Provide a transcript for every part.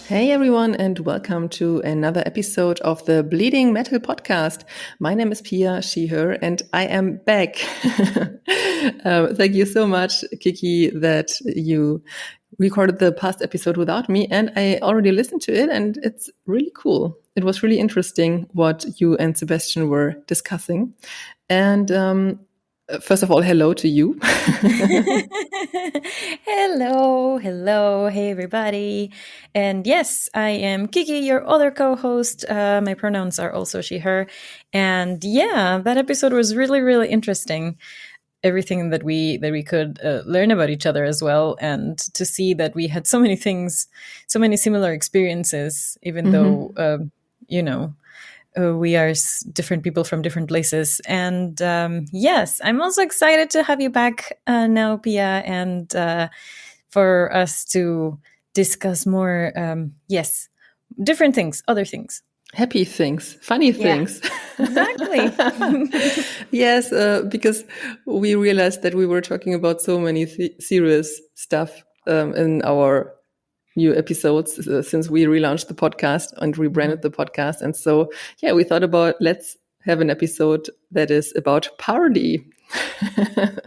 Hey everyone, and welcome to another episode of the Bleeding Metal podcast. My name is Pia, she, her, and I am back. Thank you so much, Kiki, that you recorded the past episode without me, and I already listened to it, and it's really cool. It was really interesting what you and Sebastian were discussing. And first of all, hello to you. Hello, hey everybody. And yes, I am Kiki, your other co-host. My pronouns are also she, her. And yeah, that episode was really, really interesting. Everything that we could learn about each other as well, and to see that we had so many things, so many similar experiences, even though, we are different people from different places. And yes, I'm also excited to have you back now, Pia, and for us to discuss more, different things, other things. Happy things, funny things. Exactly. Yes, because we realized that we were talking about so many serious stuff in our new episodes since we relaunched the podcast and rebranded the podcast. And so, yeah, we thought about let's have an episode that is about party.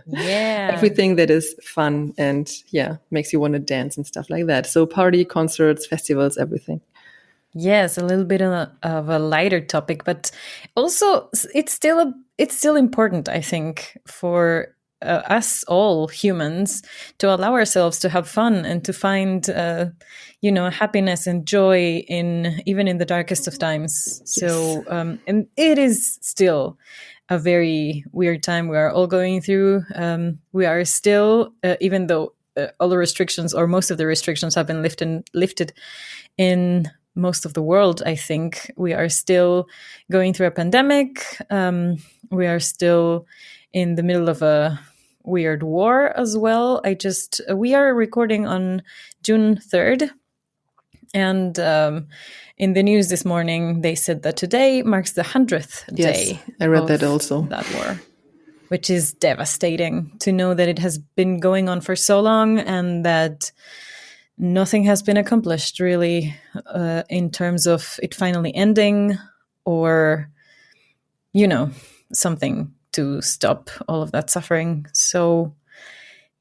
Yeah. Everything that is fun and, makes you want to dance and stuff like that. So party, concerts, festivals, everything. Yes, a little bit of a lighter topic, but also it's still important, I think, for us all humans to allow ourselves to have fun and to find, happiness and joy even in the darkest of times. Yes. So, and it is still a very weird time we are all going through. We are still, even though all the restrictions or most of the restrictions have been lifted in most of the world, I think we are still going through a pandemic. We are still in the middle of a weird war as well. We are recording on June 3rd. And in the news this morning, they said that today marks the 100th day. Yes, I read that also. That war, which is devastating to know that it has been going on for so long and that nothing has been accomplished really in terms of it finally ending or, something to stop all of that suffering. So,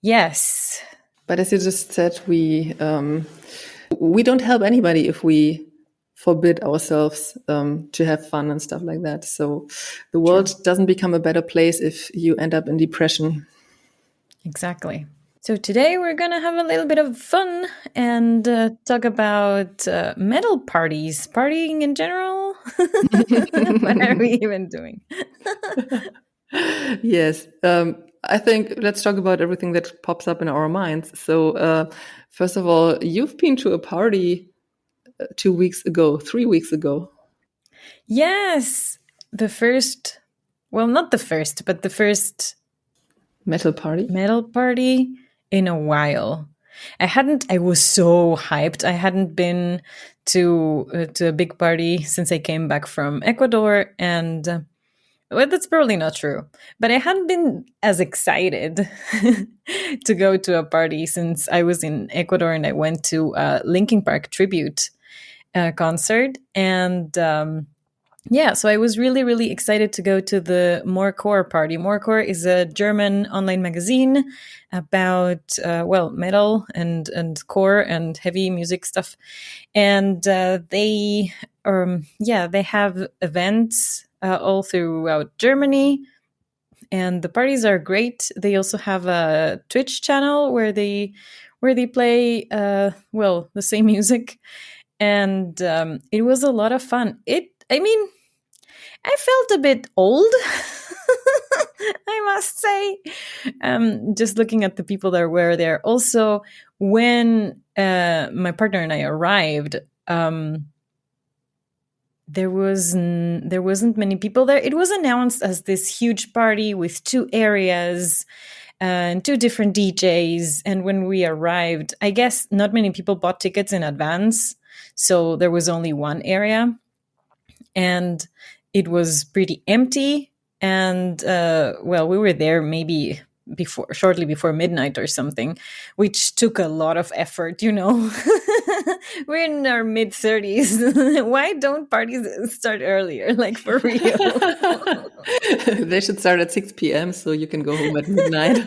yes. But as you just said, we don't help anybody if we forbid ourselves to have fun and stuff like that. So the world doesn't become a better place if you end up in depression. Exactly. So today we're going to have a little bit of fun and talk about metal parties, partying in general. What are we even doing? Yes. I think let's talk about everything that pops up in our minds. So first of all, you've been to a party 3 weeks ago. Yes. The first metal party in a while. I was so hyped. I hadn't been to a big party since I came back from Ecuador, and well, that's probably not true. But I hadn't been as excited to go to a party since I was in Ecuador and I went to a Linkin Park tribute concert. And so I was really, really excited to go to the Morecore party. Morecore is a German online magazine about, metal and core and heavy music stuff. And they have events all throughout Germany. And the parties are great. They also have a Twitch channel where they play, the same music. And it was a lot of fun. I felt a bit old, I must say. Just looking at the people that were there. Also, when my partner and I arrived, there wasn't many people there. It was announced as this huge party with 2 areas and 2 different DJs. And when we arrived, I guess not many people bought tickets in advance, so there was only one area, and it was pretty empty. And well, we were there maybe shortly before midnight or something, which took a lot of effort, We're in our mid-30s. Why don't parties start earlier, like for real? They should start at 6 p.m. so you can go home at midnight.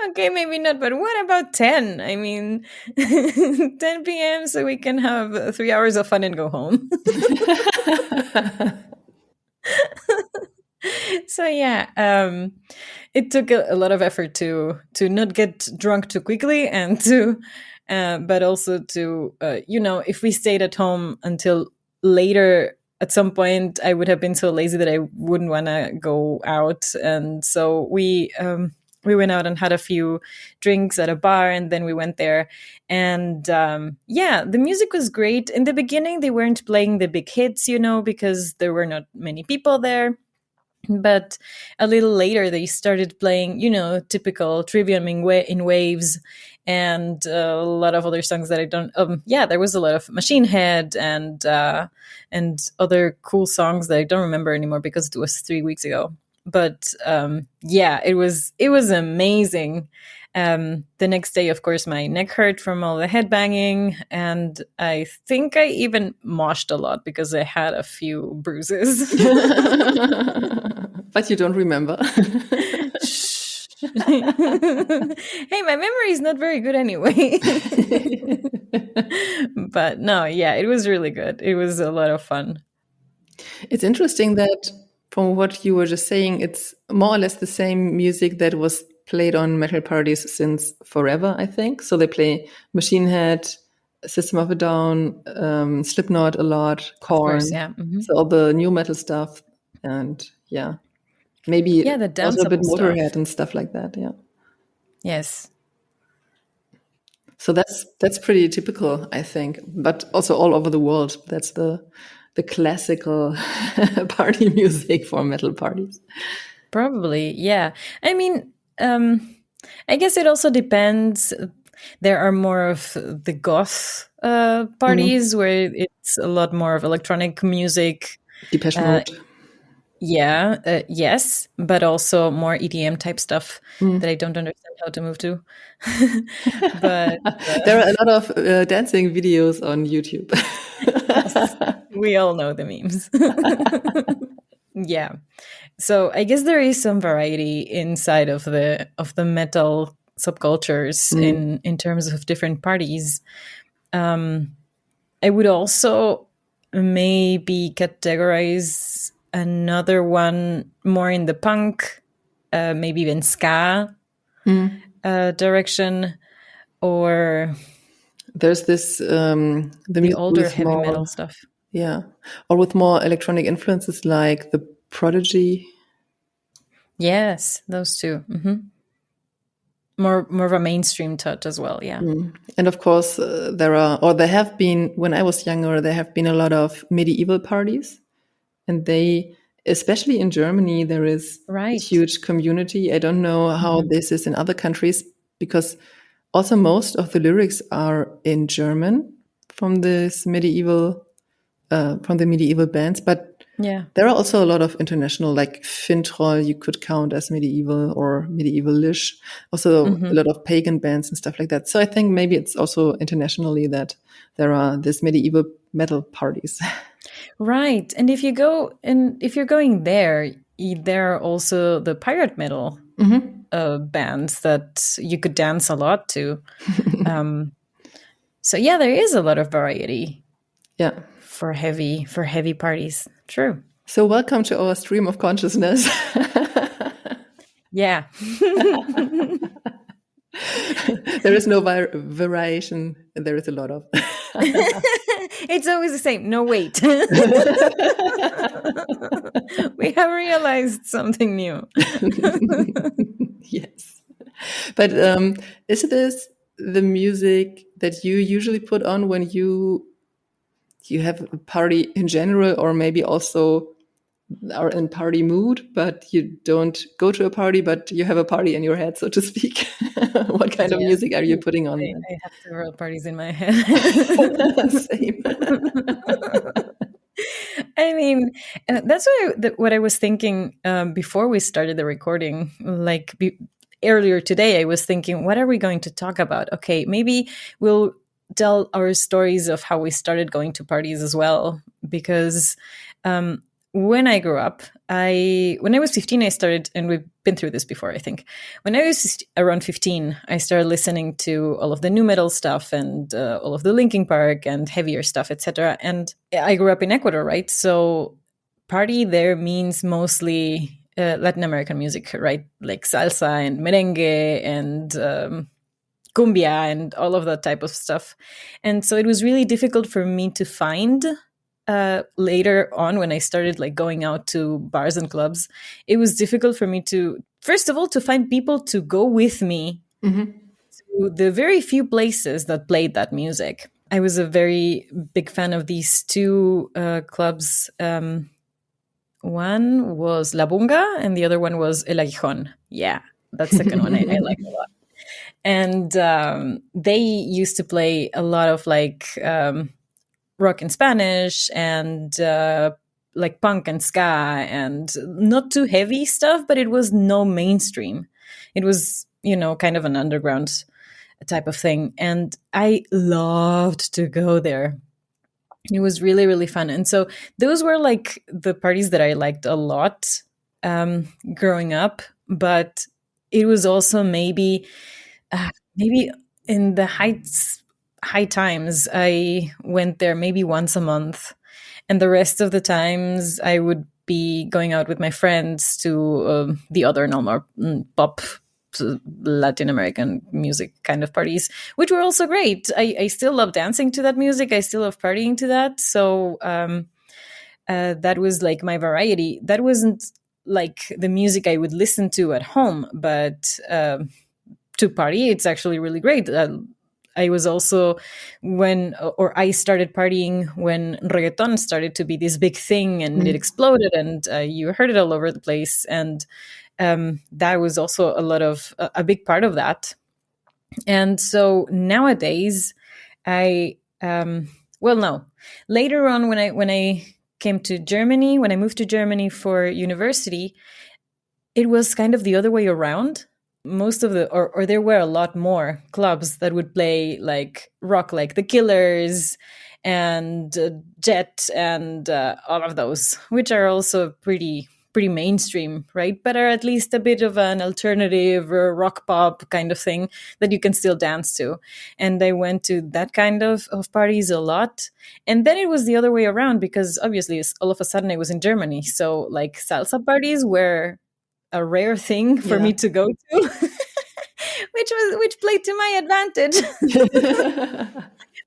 Okay, maybe not, but what about 10? I mean, 10 p.m. so we can have 3 hours of fun and go home. So yeah, it took a lot of effort to not get drunk too quickly, and but also to if we stayed at home until later, at some point I would have been so lazy that I wouldn't want to go out, and so we went out and had a few drinks at a bar, and then we went there, and the music was great. In the beginning, they weren't playing the big hits, because there were not many people there. But a little later, they started playing, typical Trivium in Waves, and a lot of other songs that I don't. There was a lot of Machine Head and other cool songs that I don't remember anymore because it was 3 weeks ago. But it was amazing. The next day, of course, my neck hurt from all the headbanging, and I think I even moshed a lot because I had a few bruises. But you don't remember. Hey, my memory is not very good anyway. But no, it was really good. It was a lot of fun. It's interesting that from what you were just saying, it's more or less the same music that was played on metal parties since forever, I think. So they play Machine Head, System of a Down, Slipknot a lot, Korn. Of course, yeah. Mm-hmm. So all the new metal stuff, and maybe the also a bit Motorhead stuff and stuff like that. Yeah. Yes. So that's pretty typical, I think, but also all over the world. That's the classical party music for metal parties. Probably, yeah. I mean, I guess it also depends. There are more of the goth parties where it's a lot more of electronic music. Depeche Mode. Yes, but also more EDM type stuff that I don't understand how to move to. But there are a lot of dancing videos on YouTube. Yes, we all know the memes. Yeah. So I guess there is some variety inside of the metal subcultures in terms of different parties. I would also maybe categorize another one more in the punk, maybe even ska direction, or there's this the older heavy metal stuff. Yeah, or with more electronic influences like the Prodigy. Yes, those two. Mm-hmm. More of a mainstream touch as well, yeah. And of course, there have been, when I was younger, there have been a lot of medieval parties. And they, especially in Germany, there is a huge community. I don't know how this is in other countries, because also most of the lyrics are in German from this medieval bands. But there are also a lot of international, like Fintroll, you could count as medieval or medievalish. Also a lot of pagan bands and stuff like that. So I think maybe it's also internationally that there are this medieval metal parties. Right. And if you're going there are also the pirate metal bands that you could dance a lot to. So there is a lot of variety. Yeah. For heavy parties. True. So welcome to our stream of consciousness. Yeah. There is no variation. There is a lot of. It's always the same. No, wait. We have realized something new. Yes. But is this the music that you usually put on when you have a party in general, or maybe also are in party mood, but you don't go to a party, but you have a party in your head, so to speak? What kind of Yes, music are you putting on then? I have several parties in my head. Same. I mean, that's what I was thinking before we started the recording. Like earlier today, I was thinking, what are we going to talk about? Okay, maybe we'll tell our stories of how we started going to parties as well. Because when I grew up, when I was 15, I started, and we've been through this before, I think. When I was around 15, I started listening to all of the new metal stuff and all of the Linkin Park and heavier stuff, etc. And I grew up in Ecuador, right? So party there means mostly Latin American music, right? Like salsa and merengue and cumbia and all of that type of stuff. And so it was really difficult for me to find later on, when I started like going out to bars and clubs. It was difficult for me to, first of all, to find people to go with me to the very few places that played that music. I was a very big fan of these two clubs. One was La Bunga and the other one was El Aguijón. Yeah, that second one I like a lot. And they used to play a lot of like rock in Spanish and like punk and ska and not too heavy stuff, but it was no mainstream. It was, kind of an underground type of thing. And I loved to go there. It was really, really fun. And so those were like the parties that I liked a lot growing up. But it was also maybe in the high times, I went there maybe once a month. And the rest of the times I would be going out with my friends to the other normal pop Latin American music kind of parties, which were also great. I still love dancing to that music. I still love partying to that. So that was like my variety. That wasn't like the music I would listen to at home, but to party, it's actually really great. I was also I started partying when reggaeton started to be this big thing and it exploded and you heard it all over the place. And that was also a big part of that. And so nowadays later on when I came to Germany, when I moved to Germany for university, it was kind of the other way around. Most of or there were a lot more clubs that would play like rock, like The Killers and Jet and all of those, which are also pretty mainstream, right? But are at least a bit of an alternative or rock pop kind of thing that you can still dance to. And I went to that kind of parties a lot. And then it was the other way around because obviously all of a sudden I was in Germany. So like salsa parties were a rare thing for me to go to, which played to my advantage.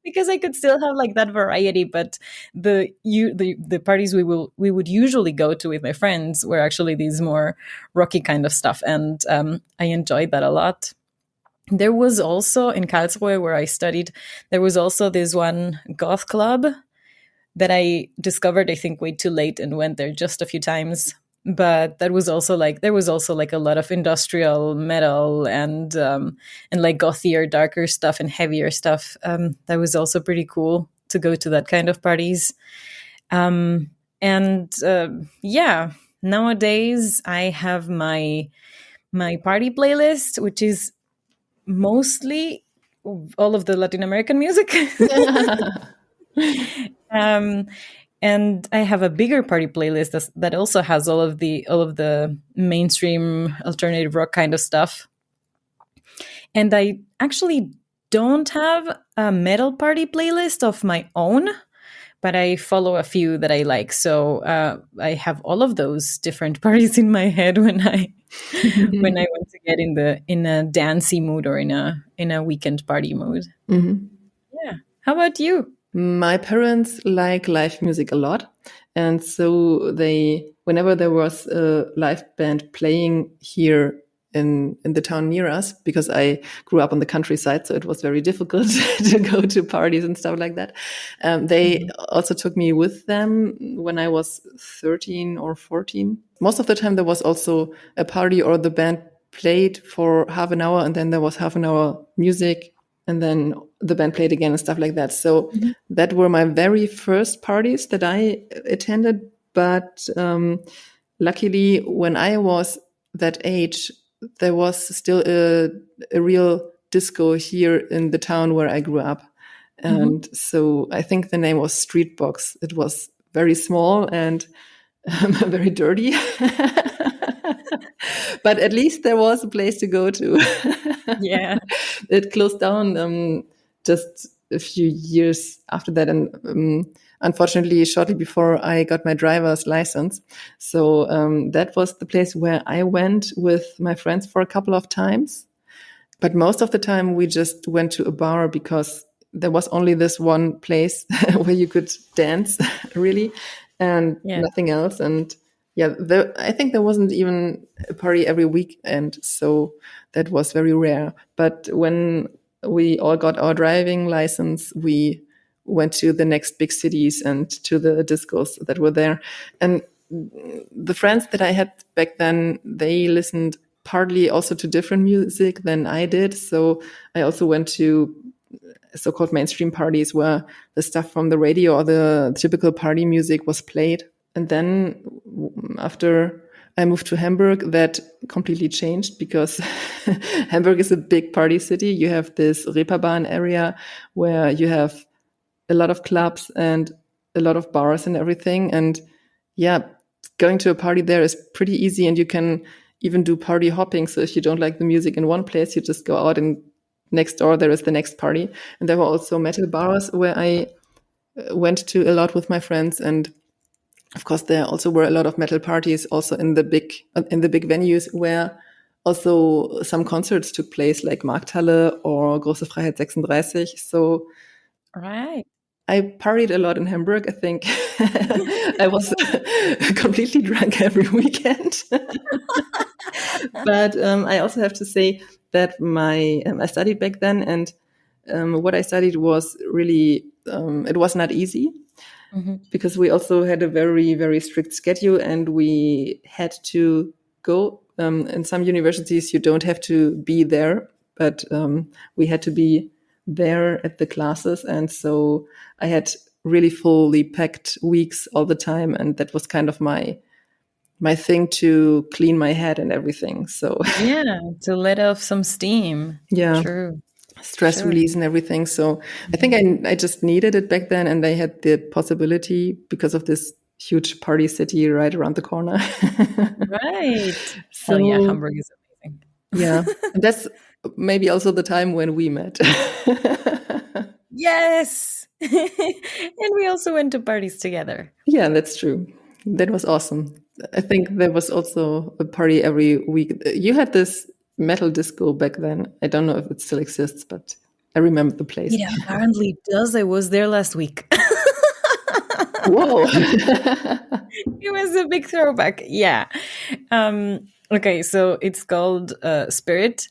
Because I could still have like that variety, but the parties we would usually go to with my friends were actually these more rocky kind of stuff, and I enjoyed that a lot. There was also in Karlsruhe, where I studied, there was also this one goth club that I discovered, I think, way too late and went there just a few times. But that was also like, there was also like a lot of industrial metal and like gothier, darker stuff and heavier stuff. That was also pretty cool to go to that kind of parties. Nowadays I have my party playlist, which is mostly all of the Latin American music. And I have a bigger party playlist that also has all of the mainstream alternative rock kind of stuff. And I actually don't have a metal party playlist of my own, but I follow a few that I like. So I have all of those different parties in my head when I want to get in a dancey mood or in a weekend party mood. Mm-hmm. Yeah. How about you? My parents like live music a lot. And so whenever there was a live band playing here in the town near us, because I grew up on the countryside, so it was very difficult to go to parties and stuff like that. They also took me with them when I was 13 or 14. Most of the time, there was also a party or the band played for half an hour and then there was half an hour music and then the band played again and stuff like that. So that were my very first parties that I attended. But luckily, when I was that age, there was still a real disco here in the town where I grew up. And so I think the name was Street Box. It was very small and very dirty. But at least there was a place to go to. Yeah. It closed down just a few years after that. And unfortunately, shortly before I got my driver's license. So that was the place where I went with my friends for a couple of times. But most of the time, we just went to a bar because there was only this one place where you could dance, really, and nothing else. And yeah, I think there wasn't even a party every weekend, so that was very rare. But when we all got our driving license, we went to the next big cities and to the discos that were there. And the friends that I had back then, they listened partly also to different music than I did. So I also went to so-called mainstream parties where the stuff from the radio or the typical party music was played. And then after I moved to Hamburg, that completely changed because Hamburg is a big party city. You have this Reeperbahn area where you have a lot of clubs and a lot of bars and everything. And yeah, going to a party there is pretty easy and you can even do party hopping. So if you don't like the music in one place, you just go out and next door there is the next party. And there were also metal bars where I went to a lot with my friends. And of course, there also were a lot of metal parties also in the big venues where also some concerts took place, like Markthalle or Große Freiheit 36. So Right. I partied a lot in Hamburg. I think I was completely drunk every weekend. But I also have to say that I studied back then, and what I studied was really it was not easy because we also had a very, very strict schedule, and we had to go. In some universities, you don't have to be there, but we had to be there at the classes, and so I had really fully packed weeks all the time, and that was kind of my thing to clean my head and everything. So yeah, to let off some steam. yeah, True. stress release and everything. So I think I just needed it back then, and I had the possibility because of this huge party city right around the corner. Right. So Hell yeah, Hamburg is amazing. yeah, and that's maybe also the time when we met. Yes. And we also went to parties together. Yeah, that's true. That was awesome. I think there was also a party every week. You had this metal disco back then. I don't know if it still exists, but I remember the place. It apparently does. I was there last week. Whoa. It was a big throwback. Yeah. Okay, so it's called Spirit.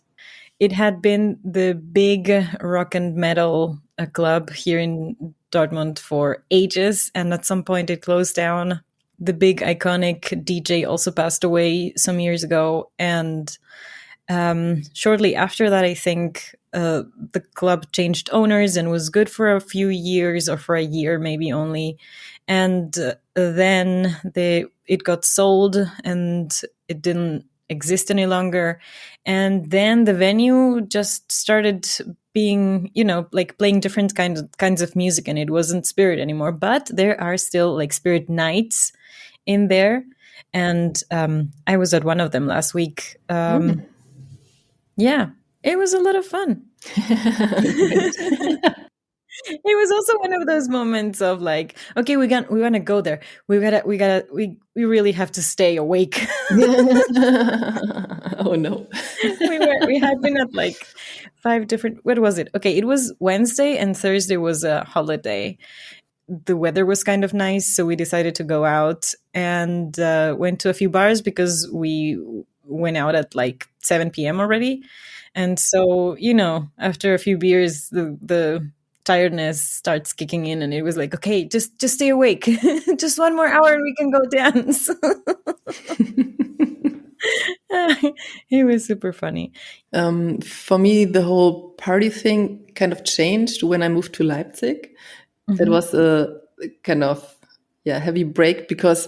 It had been the big rock and metal club here in Dortmund for ages, and at some point it closed down. The big iconic DJ also passed away some years ago, and shortly after that, I think the club changed owners and was good for a few years, or for a year maybe only, and then it got sold and it didn't exist any longer. And then the venue just started being, like playing different kinds of music, and it wasn't Spirit anymore. But there are still like Spirit nights in there, and I was at one of them last week. Yeah, it was a lot of fun. It was also one of those moments of like, okay, we want to go there. We really have to stay awake. Oh no. We had been at like 5 different. What was it? Okay, it was Wednesday and Thursday was a holiday. The weather was kind of nice, so we decided to go out and went to a few bars because we went out at like 7 p.m. already. And so, after a few beers, the tiredness starts kicking in, and it was like, okay, just stay awake, just one more hour, and we can go dance. It was super funny. For me, the whole party thing kind of changed when I moved to Leipzig. That was a kind of heavy break because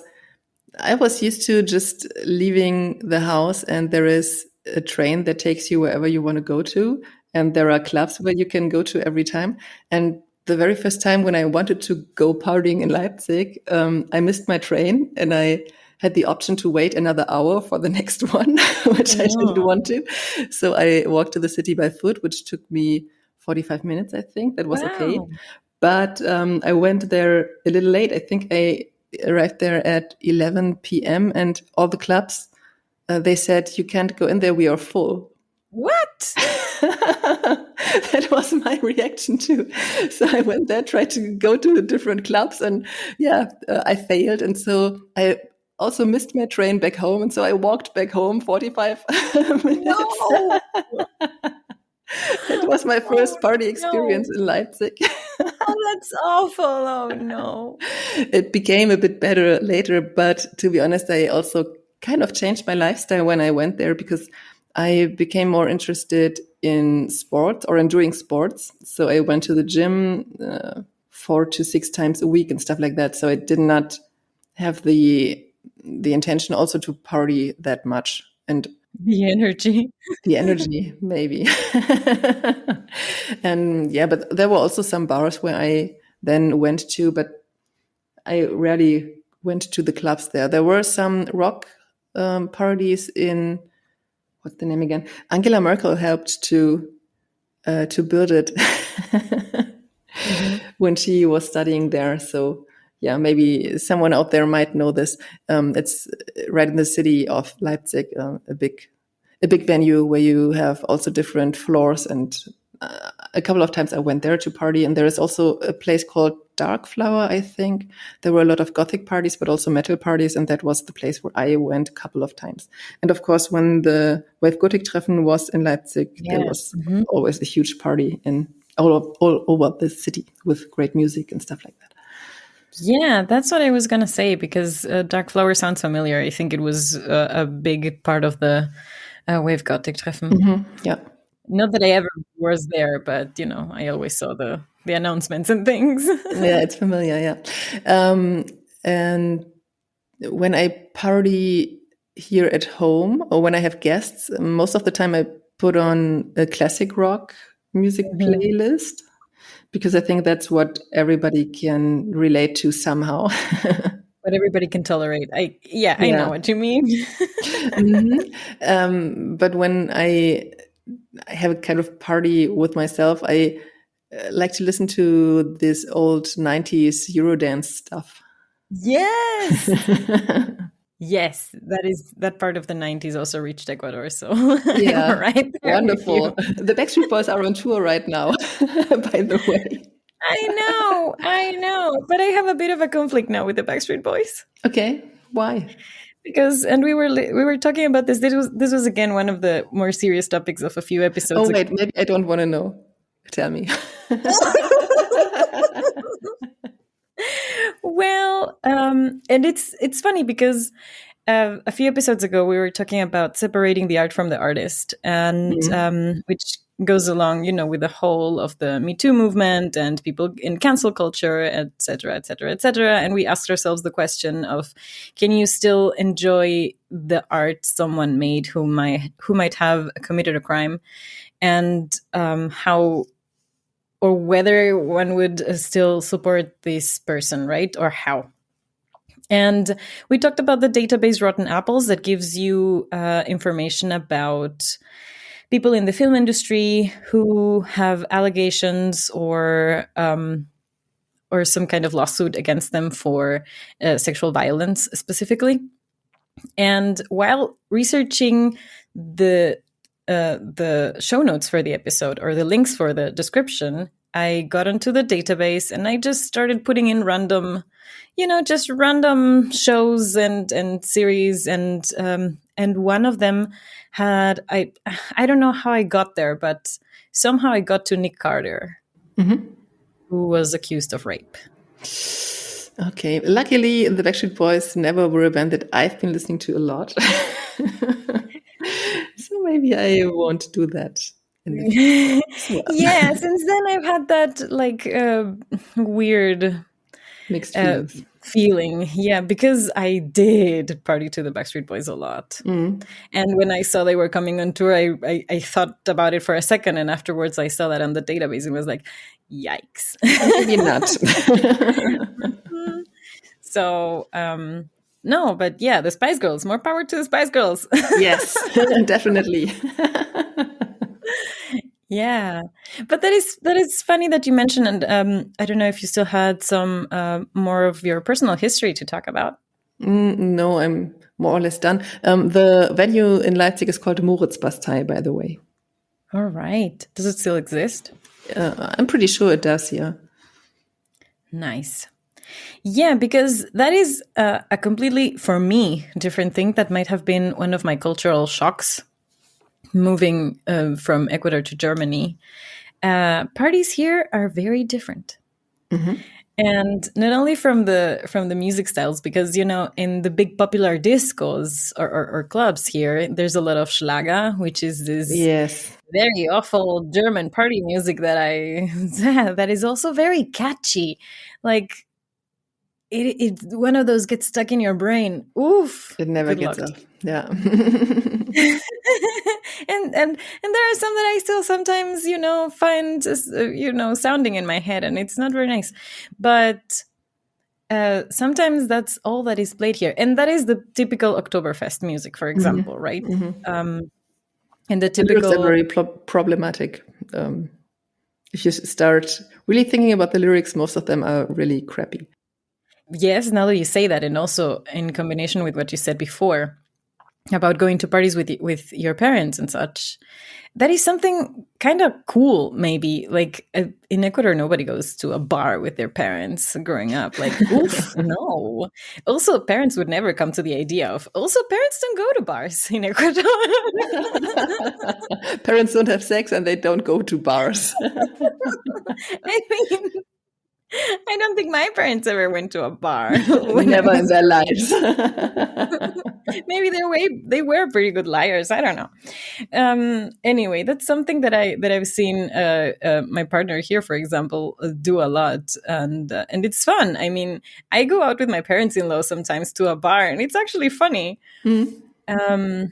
I was used to just leaving the house and there is a train that takes you wherever you want to go to. And there are clubs where you can go to every time. And the very first time when I wanted to go partying in Leipzig, I missed my train and I had the option to wait another hour for the next one, which I didn't want to. So I walked to the city by foot, which took me 45 minutes, I think. That was okay. But I went there a little late. I think I arrived there at 11 p.m. and all the clubs, they said, you can't go in there. We are full. What? That was my reaction too. So I went there, tried to go to different clubs and I failed. And so I also missed my train back home. And so I walked back home 45 minutes. No. It was my first party experience in Leipzig. Oh, that's awful. Oh, no. It became a bit better later, but to be honest, I also kind of changed my lifestyle when I went there because I became more interested in sports or in doing sports. So I went to the gym 4 to 6 times a week and stuff like that. So I did not have the intention also to party that much. And the energy, maybe. And but there were also some bars where I then went to, but I rarely went to the clubs there. There were some rock parties in, what's the name again? Angela Merkel helped to build it when she was studying there. So maybe someone out there might know this. It's right in the city of Leipzig, a big venue where you have also different floors. And a couple of times I went there to party. And there is also a place called Dark Flower, I think. There were a lot of Gothic parties, but also metal parties. And that was the place where I went a couple of times. And of course, when the Wave Gothic Treffen was in Leipzig, there was always a huge party in all over the city with great music and stuff like that. Yeah, that's what I was going to say, because Dark Flower sounds familiar. I think it was a big part of the Wave Gothic Treffen. Yeah. Not that I ever was there, but, I always saw the announcements and things. Yeah, it's familiar, yeah. And when I party here at home or when I have guests, most of the time I put on a classic rock music playlist because I think that's what everybody can relate to somehow. What everybody can tolerate. I know what you mean. But when I have a kind of party with myself, I like to listen to this old 90s Eurodance stuff. Yes. Yes, that part of the 90s also reached Ecuador. So yeah, right there. Wonderful. The Backstreet Boys are on tour right now, by the way. I know. But I have a bit of a conflict now with the Backstreet Boys. Okay, why? Because, and we were talking about this. This was again one of the more serious topics of a few episodes. Oh wait, maybe I don't want to know. Tell me. Well, and it's funny because a few episodes ago we were talking about separating the art from the artist, and which goes along, with the whole of the Me Too movement and people in cancel culture, et cetera, et cetera, et cetera. And we asked ourselves the question of, can you still enjoy the art someone made who might have committed a crime, and how, or whether one would still support this person, right? Or how. And we talked about the database Rotten Apples that gives you information about people in the film industry who have allegations or some kind of lawsuit against them for sexual violence specifically. And while researching the show notes for the episode or the links for the description, I got into the database and I just started putting in random, just random shows and series, and one of them had I don't know how I got there, but somehow I got to Nick Carter, who was accused of rape. Okay. Luckily, the Backstreet Boys never were a band that I've been listening to a lot. So maybe I won't do that in the future as well. Yeah, since then I've had that weird Mixed feelings. feeling. Yeah, because I did party to the Backstreet Boys a lot. And when I saw they were coming on tour, I thought about it for a second, and afterwards I saw that on the database and was like, yikes. Maybe not. So, no, but yeah, the Spice Girls, more power to the Spice Girls. Yes, definitely. Yeah, but that is funny that you mentioned, and I don't know if you still had some more of your personal history to talk about. No, I'm more or less done. The venue in Leipzig is called Moritzbastei, by the way. All right. Does it still exist? I'm pretty sure it does, yeah. Nice. Yeah, because that is a completely, for me, different thing that might have been one of my cultural shocks moving from Ecuador to Germany. Parties here are very different. And not only from the music styles, because, in the big popular discos or clubs here, there's a lot of Schlager, which is this very awful German party music that is also very catchy. Like, it one of those gets stuck in your brain. Oof. It never gets off. Yeah. and there are some that I still sometimes, find, sounding in my head, and it's not very nice. But sometimes that's all that is played here. And that is the typical Oktoberfest music, for example, right? And the typical... lyrics are very problematic. If you start really thinking about the lyrics, most of them are really crappy. Yes, now that you say that, and also in combination with what you said before about going to parties with your parents and such, that is something kind of cool, maybe. Like, in Ecuador, nobody goes to a bar with their parents growing up. Like, oof, no. Also, parents would never come to the idea of, also, parents don't go to bars in Ecuador. Parents don't have sex and they don't go to bars. I mean... I don't think my parents ever went to a bar. Never in their lives. Maybe they were pretty good liars. I don't know. Anyway, that's something that I've seen my partner here, for example, do a lot, and it's fun. I mean, I go out with my parents-in-law sometimes to a bar, and it's actually funny. Well,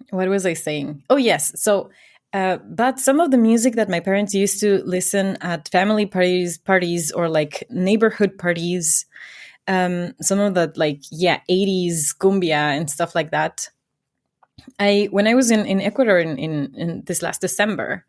what was I saying? Oh yes, so. But some of the music that my parents used to listen at family parties or like neighborhood parties, some of that 80s cumbia and stuff like that. When I was in Ecuador in this last December,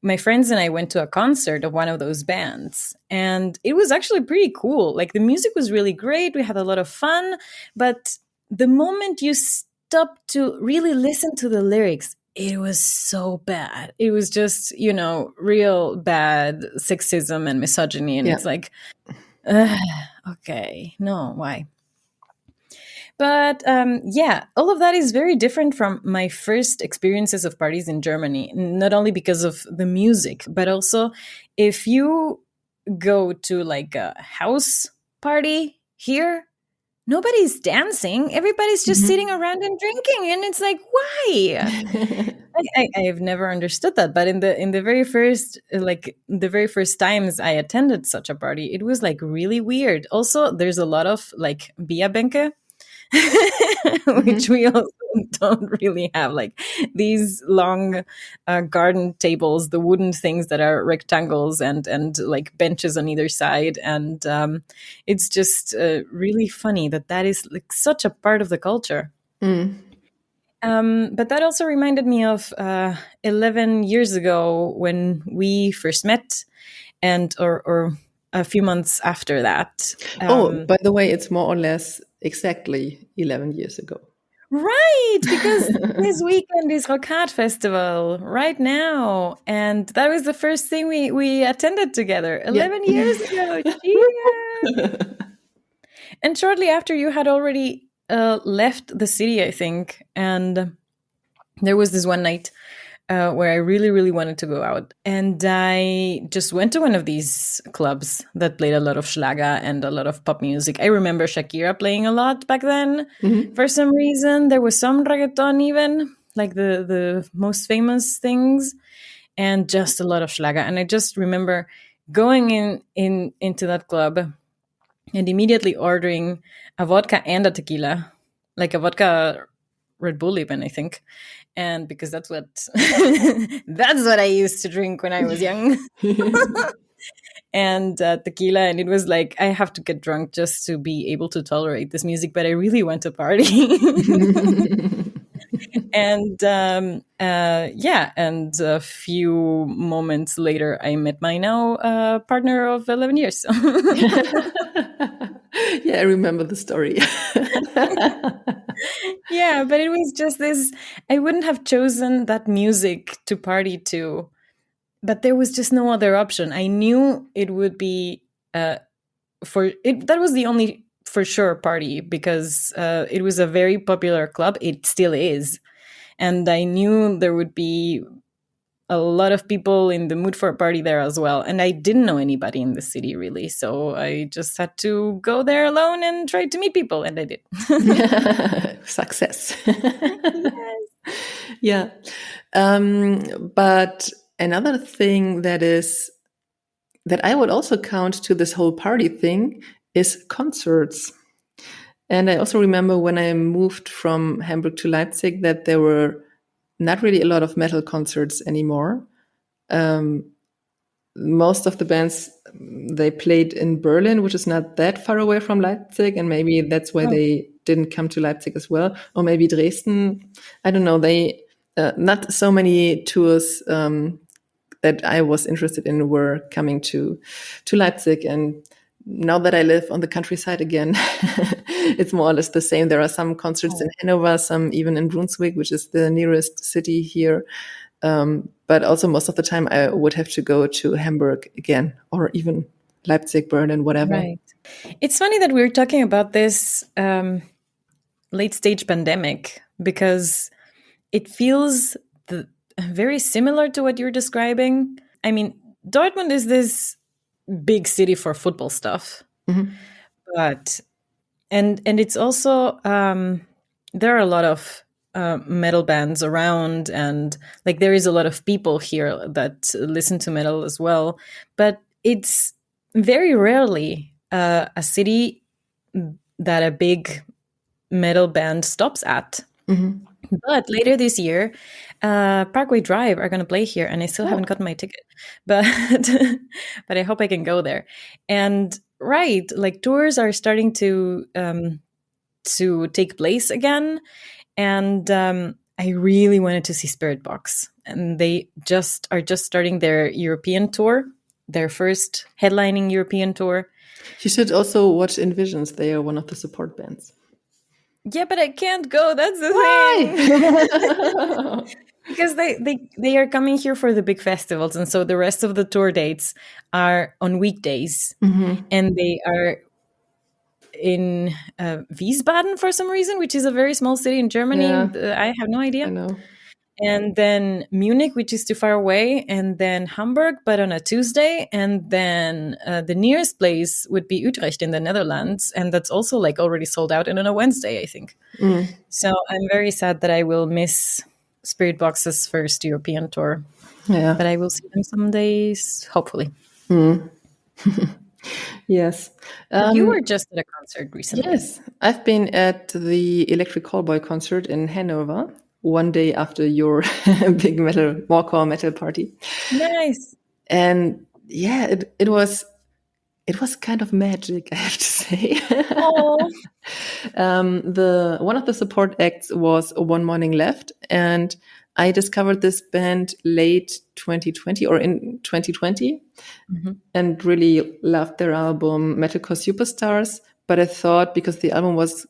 my friends and I went to a concert of one of those bands, and it was actually pretty cool. Like, the music was really great. We had a lot of fun, but the moment you stop to really listen to the lyrics, it was so bad. It was just, real bad sexism and misogyny. And it's like, okay, no, why? But all of that is very different from my first experiences of parties in Germany, not only because of the music, but also if you go to like a house party here, nobody's dancing. Everybody's just sitting around and drinking, and it's like, why? I've never understood that. But in the very first times I attended such a party, it was like really weird. Also, there's a lot of like Bierbänke, which we also don't really have, like these long garden tables, the wooden things that are rectangles and like benches on either side. And it's just really funny that is like such a part of the culture. But that also reminded me of 11 years ago when we first met, and or a few months after that. By the way, it's more or less exactly 11 years ago. Right, because this weekend is Rock Hard Festival right now, and that was the first thing we attended together 11 years ago. Cheers! And shortly after, you had already left the city, I think, and there was this one night where I really, really wanted to go out. And I just went to one of these clubs that played a lot of Schlager and a lot of pop music. I remember Shakira playing a lot back then. For some reason, there was some reggaeton even, like the most famous things, and just a lot of Schlager. And I just remember going into that club and immediately ordering a vodka and a tequila, like a vodka Red Bull even, I think. And because that's what that's what I used to drink when I was young. And tequila, and it was like, I have to get drunk just to be able to tolerate this music, but I really want to party. And and a few moments later, I met my now partner of 11 years. Yeah, I remember the story. Yeah, but it was just this, I wouldn't have chosen that music to party to, but there was just no other option. I knew it would be that was the only for sure party, because it was a very popular club. It still is. And I knew there would be a lot of people in the mood for a party there as well. And I didn't know anybody in the city really. So I just had to go there alone and try to meet people. And I did. Success. Yes. Yeah. But another thing that I would also count to this whole party thing is concerts. And I also remember when I moved from Hamburg to Leipzig that there were not really a lot of metal concerts anymore. Most of the bands, they played in Berlin, which is not that far away from Leipzig, and maybe that's why they didn't come to Leipzig as well. Or maybe Dresden. I don't know. They not so many tours that I was interested in were coming to Leipzig. And now that I live on the countryside again, it's more or less the same. There are some concerts in Hanover, some even in Brunswick, which is the nearest city here. But also most of the time I would have to go to Hamburg again, or even Leipzig, Berlin, whatever. Right. It's funny that we're talking about this late stage pandemic, because it feels very similar to what you're describing. I mean, Dortmund is this big city for football stuff, but and it's also there are a lot of metal bands around, and like there is a lot of people here that listen to metal as well, but it's very rarely a city that a big metal band stops at. But later this year, Parkway Drive are going to play here, and I still haven't gotten my ticket, but but I hope I can go there. And right, like tours are starting to take place again, and I really wanted to see Spirit Box, and they are just starting their European tour, their first headlining European tour. You should also watch Envisions. They are one of the support bands. Yeah, but I can't go. That's the thing. Because they are coming here for the big festivals, and so the rest of the tour dates are on weekdays, and they are in Wiesbaden for some reason, which is a very small city in Germany. Yeah. I have no idea. I know. And then Munich, which is too far away, and then Hamburg, but on a Tuesday, and then the nearest place would be Utrecht in the Netherlands, and that's also like already sold out, and on a Wednesday, I think. So I'm very sad that I will miss Spirit Box's first European tour. Yeah, but I will see them some days, hopefully. Yes. You were just at a concert recently. Yes, I've been at the Electric Callboy concert in Hanover, one day after your big hardcore metal party. Nice. And yeah, it was it was kind of magic, I have to say. Oh. The one of the support acts was One Morning Left, and I discovered this band late 2020 or in 2020, and really loved their album Metalcore Superstars. But I thought, because the album was,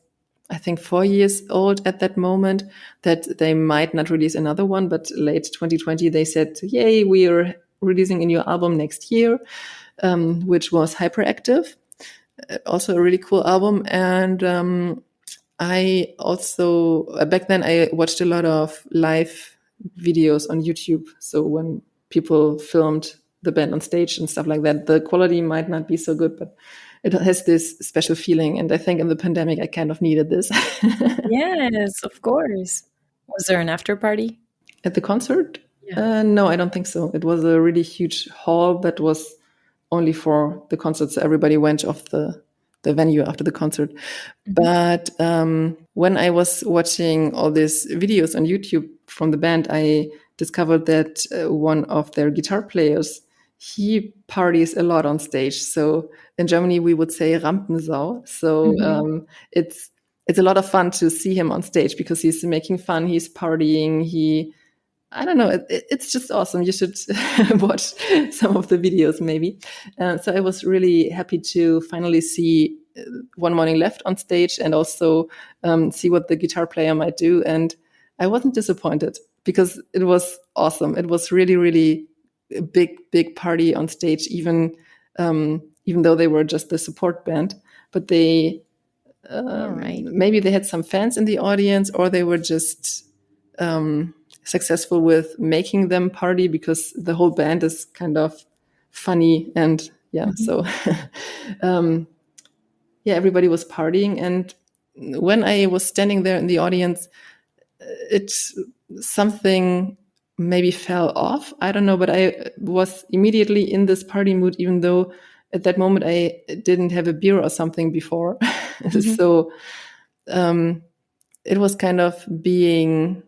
I think, 4 years old at that moment, that they might not release another one. But late 2020, they said, "Yay, we are releasing a new album next year," which was Hyperactive. Also a really cool album. And I also, back then, I watched a lot of live videos on YouTube. So when people filmed the band on stage and stuff like that, the quality might not be so good, but it has this special feeling. And I think in the pandemic, I kind of needed this. Yes, of course. Was there an after party? At the concert? Yeah. No, I don't think so. It was a really huge hall that was only for the concert. So everybody went off the venue after the concert. But when I was watching all these videos on YouTube from the band, I discovered that one of their guitar players, he parties a lot on stage. So in Germany, we would say Rampensau. So it's a lot of fun to see him on stage because he's making fun, he's partying, I don't know. It's just awesome. You should watch some of the videos, maybe. So I was really happy to finally see One Morning Left on stage, and also see what the guitar player might do. And I wasn't disappointed because it was awesome. It was really, really a big party on stage, even though they were just the support band. But they maybe they had some fans in the audience, or they were just successful with making them party, because the whole band is kind of funny. And so everybody was partying. And when I was standing there in the audience, something maybe fell off. I don't know, but I was immediately in this party mood, even though at that moment I didn't have a beer or something before. So it was kind of being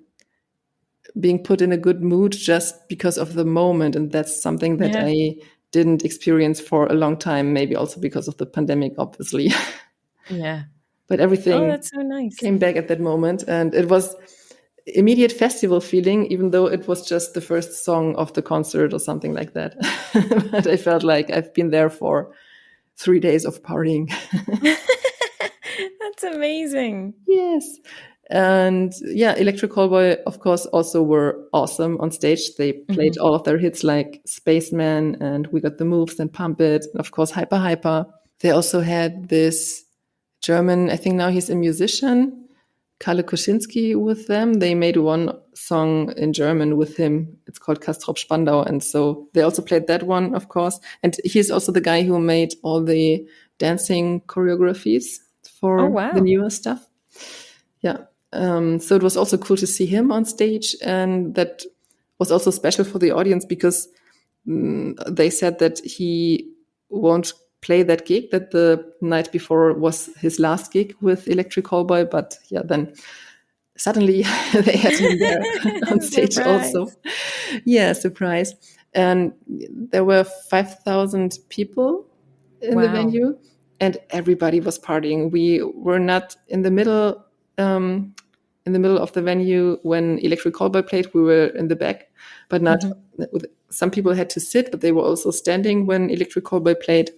put in a good mood just because of the moment. And that's something that I didn't experience for a long time, maybe also because of the pandemic, obviously. Yeah. But everything that's so nice. Came back at that moment, and it was immediate festival feeling, even though it was just the first song of the concert or something like that. But I felt like I've been there for 3 days of partying. That's amazing. Yes. And Electric Callboy, of course, also were awesome on stage. They played all of their hits like Spaceman and We Got the Moves and Pump It, and of course Hyper Hyper. They also had this German, I think now he's a musician, Kalle Kuschinski, with them. They made one song in German with him. It's called Castrop Spandau. And so they also played that one, of course. And he's also the guy who made all the dancing choreographies for the newer stuff. Yeah. So it was also cool to see him on stage. And that was also special for the audience, because they said that he won't play that gig, that the night before was his last gig with Electric Callboy. But then suddenly they had him there on stage also. Yeah, surprise. And there were 5,000 people in the venue, and everybody was partying. We were not in the middle of the venue when Electric Callboy played. We were in the back, but not. Some people had to sit, but they were also standing when Electric Callboy played.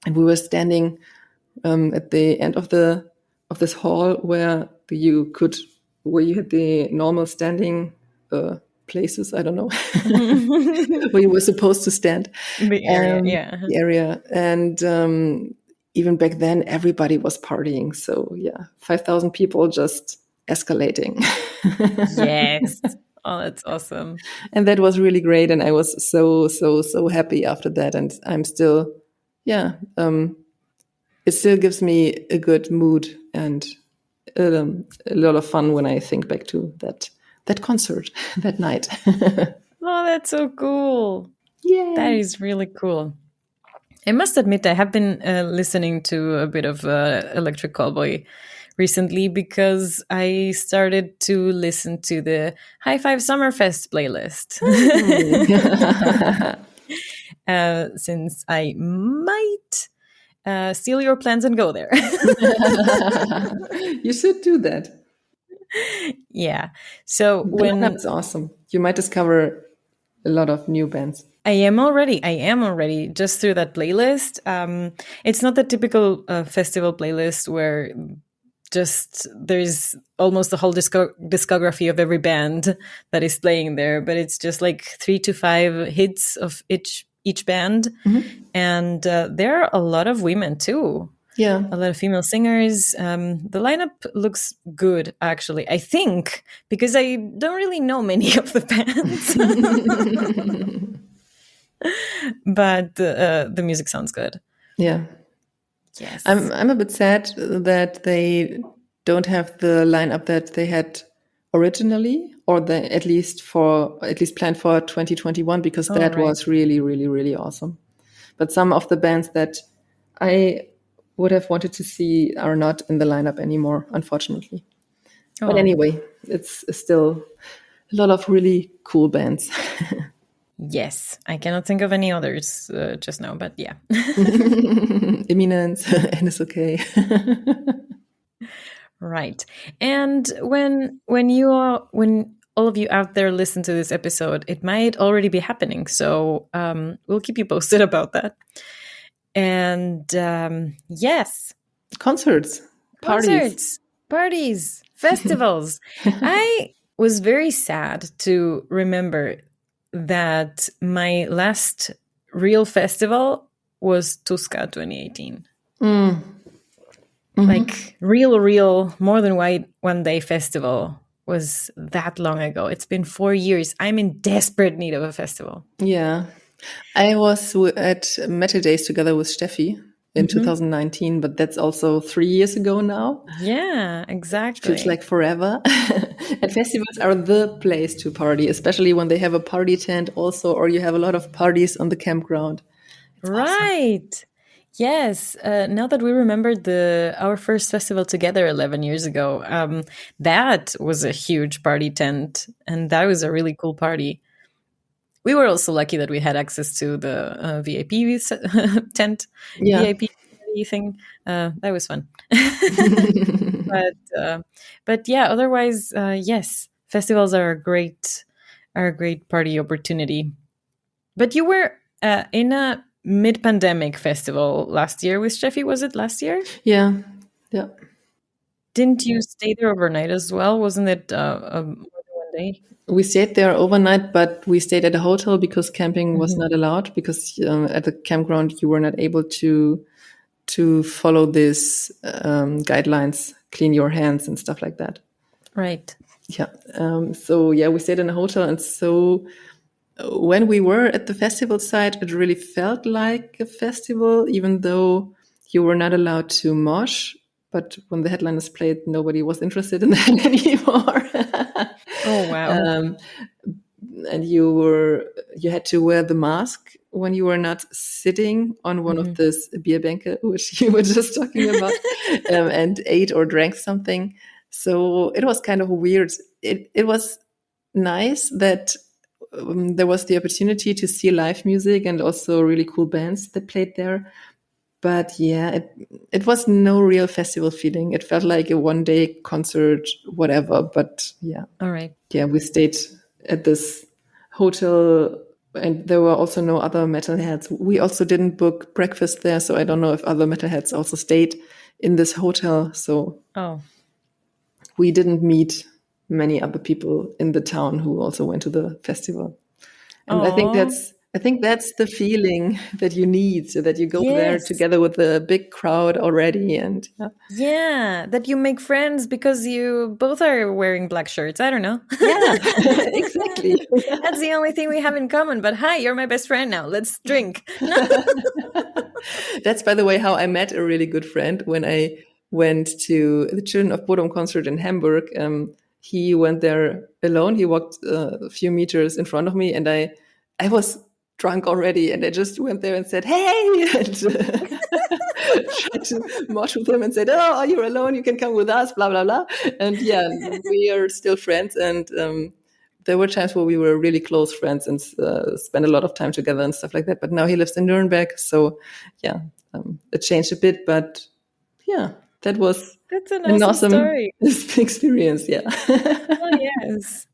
And we were standing at the end of this hall where you had the normal standing places. I don't know where you were supposed to stand. The area, the area, and even back then, everybody was partying. So 5,000 people just escalating. Yes. Oh, that's awesome. And that was really great. And I was so happy after that. And I'm still, it still gives me a good mood and a lot of fun when I think back to that concert that night. Oh, that's so cool. Yeah. That is really cool. I must admit, I have been listening to a bit of Electric Callboy recently, because I started to listen to the High Five Summerfest playlist. Since I might steal your plans and go there. You should do that. Yeah. So The when lineup's awesome. You might discover a lot of new bands. I am already just through that playlist. It's not the typical festival playlist where just there's almost the whole discography of every band that is playing there, but it's just like 3 to 5 hits of each band. And there are a lot of women too. Yeah. A lot of female singers. The lineup looks good, actually. I think, because I don't really know many of the bands. But the music sounds good. Yeah. Yes. I'm a bit sad that they don't have the lineup that they had originally, or at least planned for 2021, because that right. was really, really, really awesome. But some of the bands that I would have wanted to see are not in the lineup anymore, unfortunately. Oh. But anyway, it's still a lot of really cool bands. Yes, I cannot think of any others just now, but yeah. Eminence, and it's okay. Right. And when all of you out there listen to this episode, it might already be happening. So we'll keep you posted about that. And yes, concerts, parties, festivals. I was very sad to remember that my last real festival was Tuska 2018. Like real, more than one day festival was that long ago. It's been 4 years. I'm in desperate need of a festival. Yeah. I was at Metal Days together with Steffi in 2019, but that's also 3 years ago now. Yeah, exactly. Feels like forever. And festivals are the place to party, especially when they have a party tent also, or you have a lot of parties on the campground. It's right. Awesome. Yes. Now that we remembered our first festival together 11 years ago, that was a huge party tent, and that was a really cool party. We were also lucky that we had access to the VIP tent, VIP thing. That was fun. But yeah, otherwise, yes, festivals are a great party opportunity. But you were in a mid-pandemic festival last year with Steffi. Was it last year? Yeah. Didn't you stay there overnight as well? Wasn't it more than one day? We stayed there overnight, but we stayed at a hotel because camping was not allowed, because at the campground you were not able to follow these guidelines, clean your hands and stuff like that. Right. Yeah. So yeah, we stayed in a hotel, and so when we were at the festival site, it really felt like a festival, even though you were not allowed to mosh. But when the headliners played, nobody was interested in that anymore. Oh wow! And you had to wear the mask when you were not sitting on one of those Bierbänke, which you were just talking about, and ate or drank something. So it was kind of weird. It was nice that there was the opportunity to see live music and also really cool bands that played there. But yeah, it was no real festival feeling. It felt like a one-day concert, whatever. But yeah. All right. Yeah, we stayed at this hotel, and there were also no other metalheads. We also didn't book breakfast there, so I don't know if other metalheads also stayed in this hotel. So we didn't meet many other people in the town who also went to the festival. And I think that's the feeling that you need, so that you go there together with a big crowd already. And that you make friends because you both are wearing black shirts. I don't know. Yeah, exactly. That's the only thing we have in common. But hi, you're my best friend now. Let's drink. That's, by the way, how I met a really good friend when I went to the Children of Bodom concert in Hamburg. He went there alone. He walked a few meters in front of me, and I was drunk already, and I just went there and said, "Hey!" and tried to mosh with him and said, "Oh, you're alone. You can come with us." Blah blah blah. And yeah, we are still friends. And there were times where we were really close friends and spent a lot of time together and stuff like that. But now he lives in Nuremberg, so yeah, it changed a bit, but yeah, that was That's an an awesome awesome story. experience. Yeah. Oh, yes.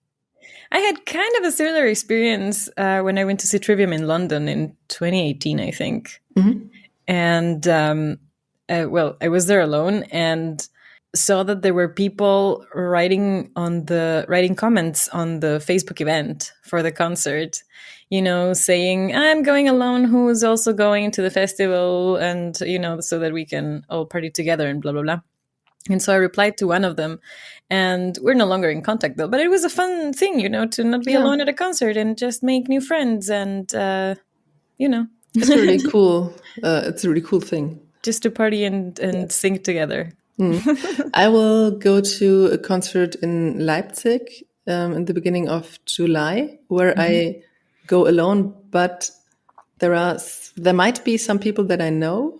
I had kind of a similar experience when I went to see Trivium in London in 2018, I think. Mhm. And well, I was there alone and saw that there were people writing comments on the Facebook event for the concert, saying, I'm going alone, who is also going to the festival, and so that we can all party together and blah blah blah. And so I replied to one of them, and we're no longer in contact though, but it was a fun thing, to not be Yeah. alone at a concert and just make new friends and It's really cool. It's a really cool thing. just to party and sing together. I will go to a concert in Leipzig in the beginning of July, where I go alone. But there might be some people that I know,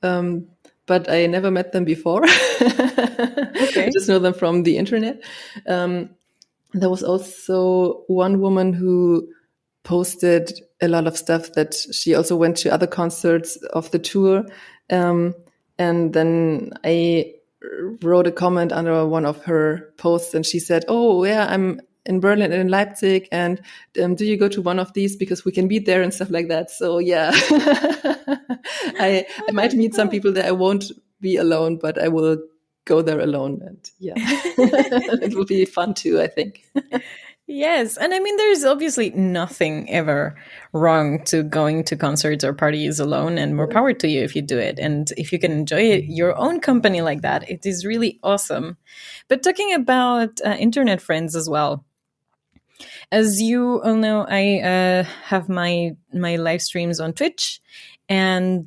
but I never met them before. I just know them from the internet. There was also one woman who posted a lot of stuff that she also went to other concerts of the tour. And then I wrote a comment under one of her posts and she said, oh, yeah, I'm in Berlin and in Leipzig. And do you go to one of these? Because we can meet there and stuff like that. So, yeah, I might meet some people that I won't be alone, but I will go there alone. And yeah, it will be fun too, I think. Yes. And I mean, there's obviously nothing ever wrong to going to concerts or parties alone, and more power to you if you do it. And if you can enjoy your own company like that, it is really awesome. But talking about internet friends as well, as you all know, I have my live streams on Twitch, and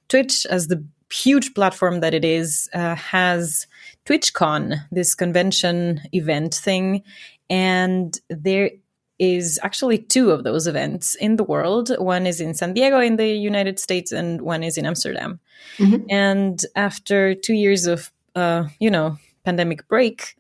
Twitch, as the huge platform that it is, has TwitchCon, this convention event thing. And there is actually 2 of those events in the world. One is in San Diego in the United States, and one is in Amsterdam. And after 2 years of, pandemic break,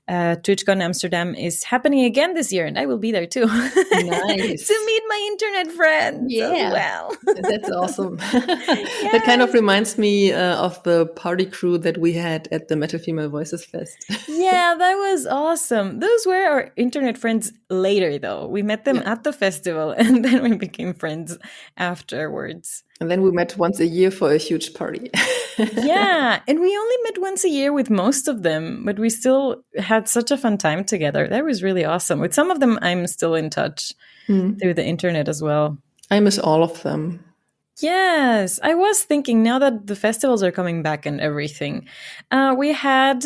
TwitchCon Amsterdam is happening again this year, and I will be there too. Nice. To meet my internet friends as well. That's awesome. That kind of reminds me of the party crew that we had at the Metal Female Voices Fest. Yeah, that was awesome. Those were our internet friends later, though. We met them at the festival, and then we became friends afterwards. And then we met once a year for a huge party. Yeah, and we only met once a year with most of them, but we still had such a fun time together. That was really awesome. With some of them, I'm still in touch through the internet as well. I miss all of them. Yes, I was thinking now that the festivals are coming back and everything. We had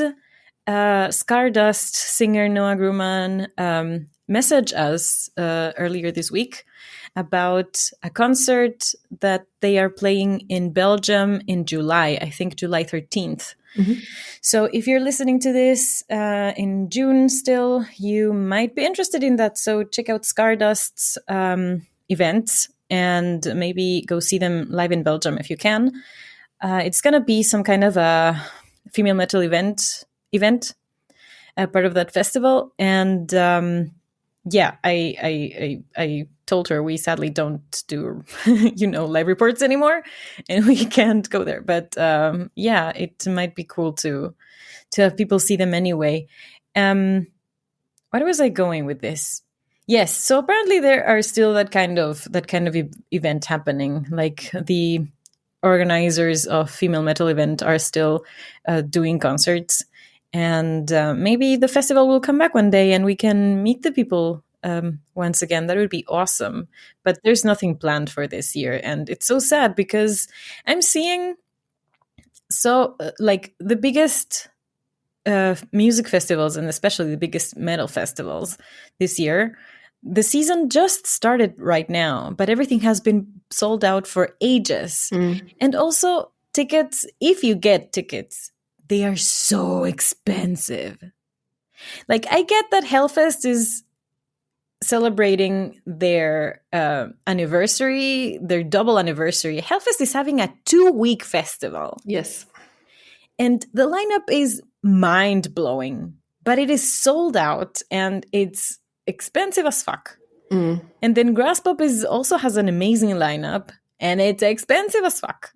Stardust singer Noah Grumman message us earlier this week about a concert that they are playing in Belgium in July, I think July 13th. So if you're listening to this in June still, you might be interested in that. So check out Stardust's events and maybe go see them live in Belgium if you can. It's going to be some kind of a female metal event, part of that festival. And yeah, I told her we sadly don't do, live reports anymore, and we can't go there. But yeah, it might be cool to have people see them anyway. Where was I going with this? Yes, so apparently there are still that kind of event happening. Like the organizers of Female Metal Event are still doing concerts. And maybe the festival will come back one day and we can meet the people once again. That would be awesome. But there's nothing planned for this year. And it's so sad because I'm seeing the biggest music festivals, and especially the biggest metal festivals this year, the season just started right now, but everything has been sold out for ages. And also tickets, if you get tickets, they are so expensive. Like, I get that Hellfest is celebrating their anniversary, their double anniversary. Hellfest is having a 2-week festival. Yes. And the lineup is mind-blowing, but it is sold out and it's expensive as fuck. And then Graspop also has an amazing lineup and it's expensive as fuck.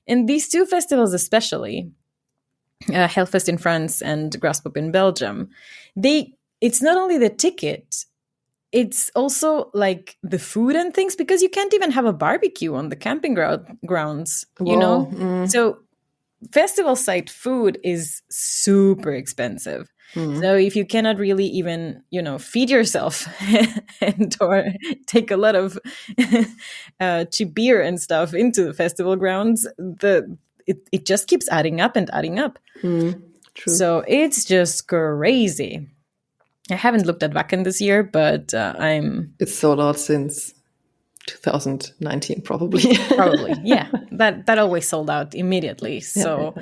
And these two festivals especially, Hellfest in France and Graspop in Belgium, it's not only the ticket, it's also like the food and things, because you can't even have a barbecue on the camping grounds, you know? So festival site food is super expensive. So if you cannot really even, feed yourself and or take a lot of cheap beer and stuff into the festival grounds, it just keeps adding up and adding up. True. So it's just crazy. I haven't looked at Wacken this year, but It's sold out since 2019, probably. Probably, yeah. That always sold out immediately. So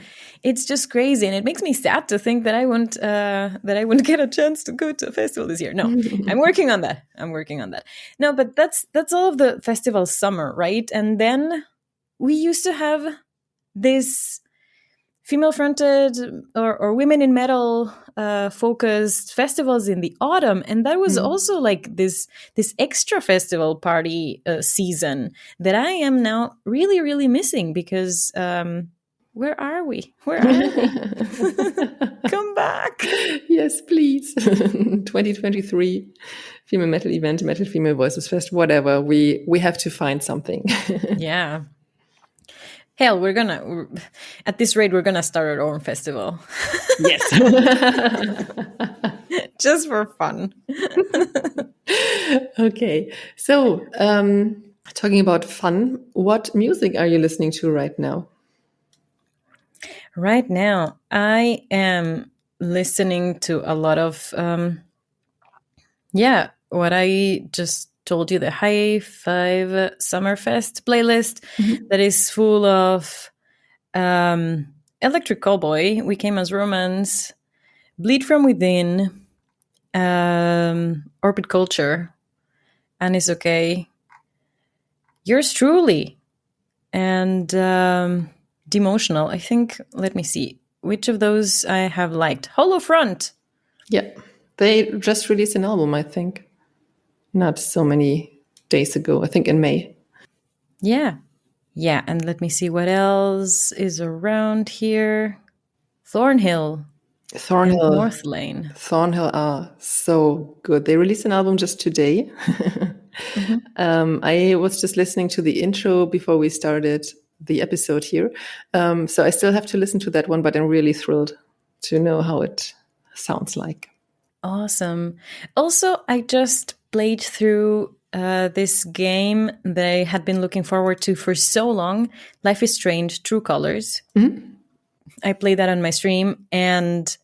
it's just crazy, and it makes me sad to think that I wouldn't get a chance to go to a festival this year. No, I'm working on that. No, but that's all of the festival summer, right? And then we used to have this female-fronted or women in metal focused festivals in the autumn, and that was also like this extra festival party season that I am now really, really missing, because where are we? Come back. Yes, please. 2023 female metal event, Metal Female Voices Fest, whatever. We have to find something. Yeah. Hell, at this rate, we're gonna start our own festival. Yes. Just for fun. Okay. So, talking about fun, what music are you listening to right now? Right now, I am listening to a lot of, what I just told you, the High Five Summerfest playlist that is full of Electric Cowboy, We Came as Romance, Bleed From Within, Orbit Culture, and It's Okay, Yours Truly, and Demotional. I think, let me see, which of those I have liked. Hollow Front. Yeah, they just released an album, I think. Not so many days ago, I think in May. Yeah, and let me see what else is around here. Thornhill. North Lane. Thornhill are so good. They released an album just today. I was just listening to the intro before we started the episode here. So I still have to listen to that one, but I'm really thrilled to know how it sounds like. Awesome. Also, I just played through this game that I had been looking forward to for so long, Life is Strange, True Colors. I played that on my stream, and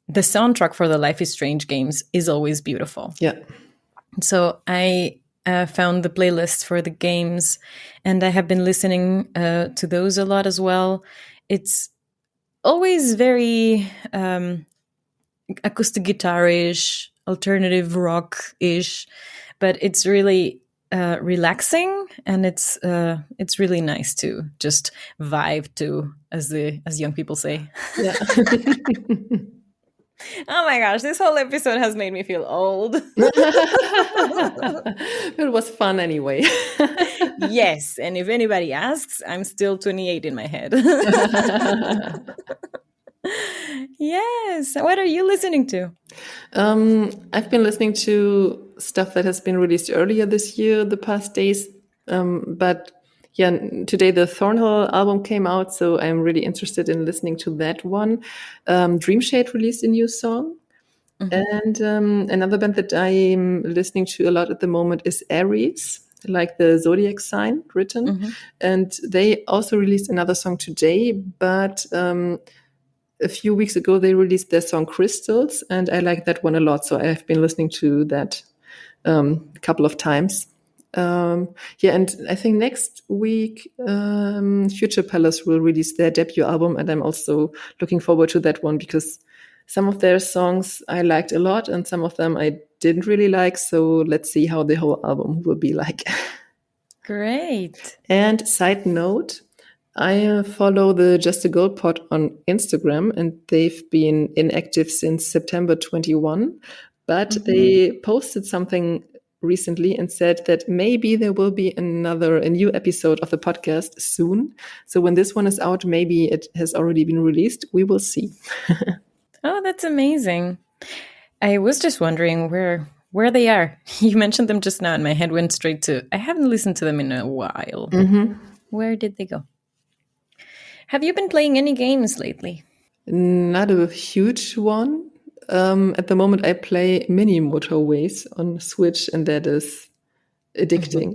the soundtrack for the Life is Strange games is always beautiful. Yeah. So I found the playlist for the games, and I have been listening to those a lot as well. It's always very acoustic guitar-ish, alternative rock-ish, but it's really relaxing, and it's really nice to just vibe to, as young people say. Yeah. Oh my gosh, this whole episode has made me feel old. It was fun anyway. Yes, and if anybody asks, I'm still 28 in my head. Yes. What are you listening to? I've been listening to stuff that has been released earlier this year, the past days. But yeah, today the Thornhill album came out, so I'm really interested in listening to that one. Dreamshade released a new song. And another band that I'm listening to a lot at the moment is Aries, like the zodiac sign written. And they also released another song today, but a few weeks ago they released their song Crystals, and I like that one a lot. So I've been listening to that a couple of times. And I think next week Future Palace will release their debut album, and I'm also looking forward to that one because some of their songs I liked a lot and some of them I didn't really like. So let's see how the whole album will be like. Great. And side note, I follow the Just a Gold Pod on Instagram, and they've been inactive since September 21, but they posted something recently and said that maybe there will be a new episode of the podcast soon. So when this one is out, maybe it has already been released. We will see. Oh, that's amazing. I was just wondering where they are. You mentioned them just now, and my head went straight to, I haven't listened to them in a while. Where did they go? Have you been playing any games lately? Not a huge one. At the moment, I play Mini Motorways on Switch, and that is addicting.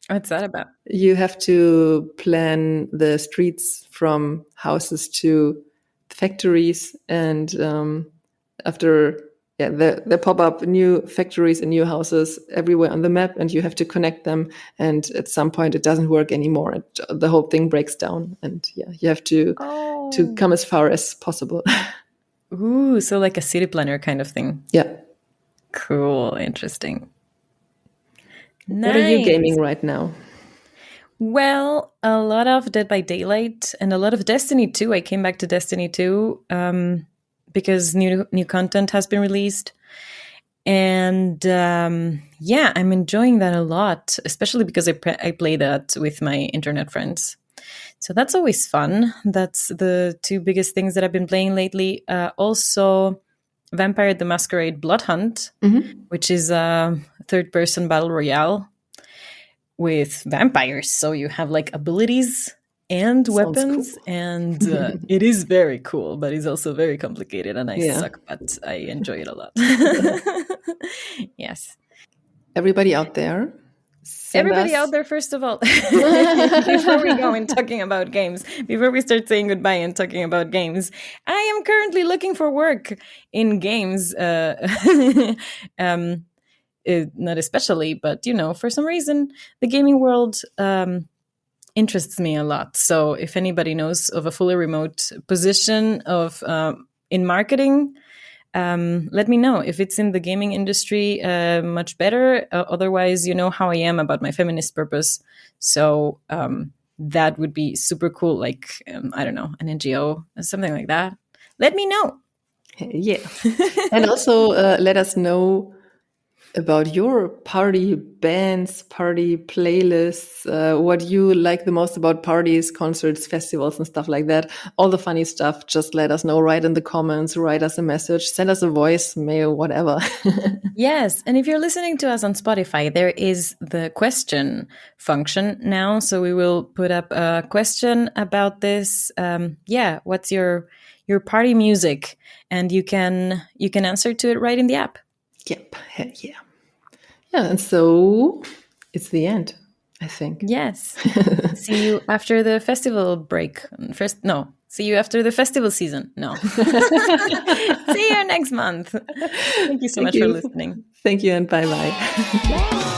What's that about? You have to plan the streets from houses to factories, and there pop up new factories and new houses everywhere on the map, and you have to connect them. And at some point, it doesn't work anymore. The whole thing breaks down, and you have to come as far as possible. Ooh, so like a city planner kind of thing. Yeah. Cool. Interesting. Nice. What are you gaming right now? Well, a lot of Dead by Daylight and a lot of Destiny 2. I came back to Destiny 2 because new content has been released. And I'm enjoying that a lot, especially because I play that with my internet friends. So that's always fun. That's the two biggest things that I've been playing lately. Also, Vampire the Masquerade Blood Hunt, which is a third-person battle royale with vampires. So you have like abilities and weapons, cool. And it is very cool, but it's also very complicated, and I suck, but I enjoy it a lot. Yes. Everybody out there, out there, first of all, before we go and talking about games, before we start saying goodbye and talking about games, I am currently looking for work in games. Not especially, but for some reason, the gaming world interests me a lot. So if anybody knows of a fully remote position of in marketing, let me know. If it's in the gaming industry, much better. Otherwise, you know how I am about my feminist purpose. So that would be super cool. Like, I don't know, an NGO or something like that. Let me know. Yeah. And also let us know about your party bands, party playlists, what you like the most about parties, concerts, festivals, and stuff like that. All the funny stuff, just let us know. Write in the comments, write us a message, send us a voicemail, whatever. Yes, and if you're listening to us on Spotify, there is the question function now. So we will put up a question about this. What's your party music? And you can answer to it right in the app. Yep, hell yeah. Yeah, and so it's the end, I think. Yes. See you after the festival break. See you after the festival season. No. See you next month. Thank you so much for listening. Thank you, and bye-bye.